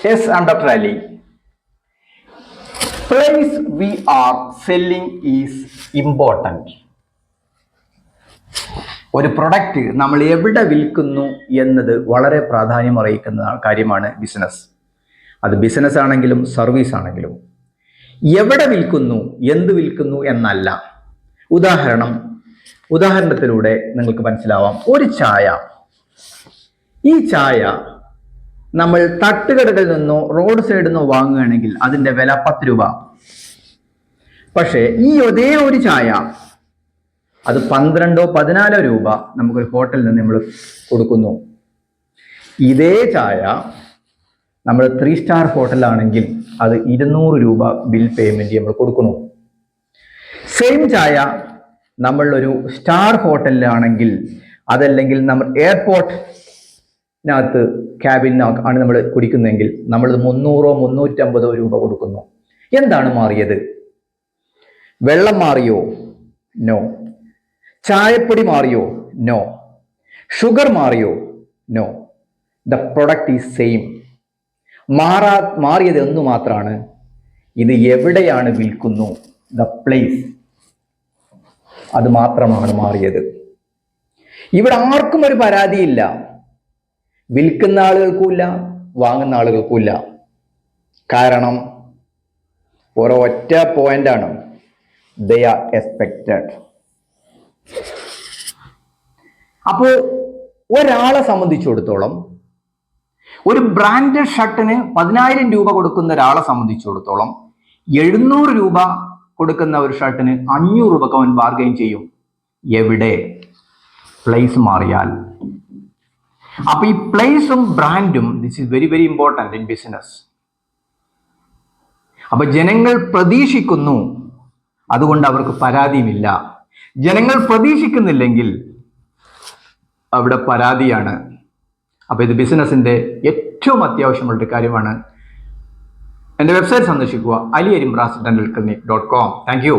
Yes, I'm Dr. Ali. Place we are selling is important. ഒരു product നമ്മൾ എവിടെ വിൽക്കുന്നു എന്നത് വളരെ പ്രാധാന്യം അറിയിക്കുന്ന കാര്യമാണ് ബിസിനസ്. അത് ബിസിനസ് ആണെങ്കിലും സർവീസ് ആണെങ്കിലും എവിടെ വിൽക്കുന്നു, എന്ത് വിൽക്കുന്നു എന്നല്ല. ഉദാഹരണത്തിലൂടെ നിങ്ങൾക്ക് മനസ്സിലാവാം. ഒരു ചായ, ഈ ചായ നമ്മൾ തട്ടുകടകളിൽ നിന്നോ റോഡ് സൈഡിൽ നിന്നോ വാങ്ങുകയാണെങ്കിൽ അതിൻ്റെ വില 10 രൂപ. പക്ഷേ ഈ ഒരേ ഒരു ചായ അത് 12-14 രൂപ നമുക്കൊരു ഹോട്ടലിൽ നിന്ന് നമ്മൾ കൊടുക്കുന്നു. ഇതേ ചായ നമ്മൾ 3 സ്റ്റാർ ഹോട്ടലാണെങ്കിൽ അത് 200 രൂപ ബിൽ പേയ്മെന്റ് നമ്മൾ കൊടുക്കുന്നു. സെയിം ചായ നമ്മളൊരു സ്റ്റാർ ഹോട്ടലിലാണെങ്കിൽ, അതല്ലെങ്കിൽ നമ്മൾ എയർപോർട്ടിനകത്ത് ക്യാബിനകത്ത് നമ്മൾ കുടിക്കുന്നതെങ്കിൽ നമ്മൾ 300-350 രൂപ കൊടുക്കുന്നു. എന്താണ് മാറിയത്? വെള്ളം മാറിയോ? നോ. ചായപ്പൊടി മാറിയോ? നോ. ഷുഗർ മാറിയോ? No. The product is same. മാറിയത് ഒന്നു മാത്രമാണ്, ഇത് എവിടെയാണ് വിൽക്കുന്നു, ദ പ്ലേസ്, അത് മാത്രമാണ് മാറിയത്. ഇവിടെ ആർക്കും ഒരു പരാതിയില്ല, വിൽക്കുന്ന ആളുകൾക്കുമില്ല, വാങ്ങുന്ന ആളുകൾക്കുമില്ല. കാരണം ഒരൊറ്റ പോയിന്റാണ്, they are expected. അപ്പോൾ ഒരാളെ സംബന്ധിച്ചിടത്തോളം, ഒരു ബ്രാൻഡഡ് ഷർട്ടിന് 10,000 രൂപ കൊടുക്കുന്ന ഒരാളെ സംബന്ധിച്ചിടത്തോളം 700 രൂപ കൊടുക്കുന്ന ഒരു ഷർട്ടിന് 500 രൂപക്ക് അവൻ ബാർഗെയിൻ ചെയ്യും. എവിടെ? പ്ലേസ് മാറിയാൽ. അപ്പൊ ഈ പ്ലേസും ബ്രാൻഡും this is very very important in business. അപ്പൊ ജനങ്ങൾ പ്രതീക്ഷിക്കുന്നു, അതുകൊണ്ട് അവർക്ക് പരാതിയുമില്ല. ജനങ്ങൾ പ്രതീക്ഷിക്കുന്നില്ലെങ്കിൽ അവിടെ പരാതിയാണ്. അപ്പൊ ഇത് ബിസിനസിന്റെ ഏറ്റവും അത്യാവശ്യമുള്ള കാര്യമാണ്. എൻ്റെ വെബ്സൈറ്റ് സന്ദർശിക്കുക, aliarimbrasidentalclinic.com. Thank you.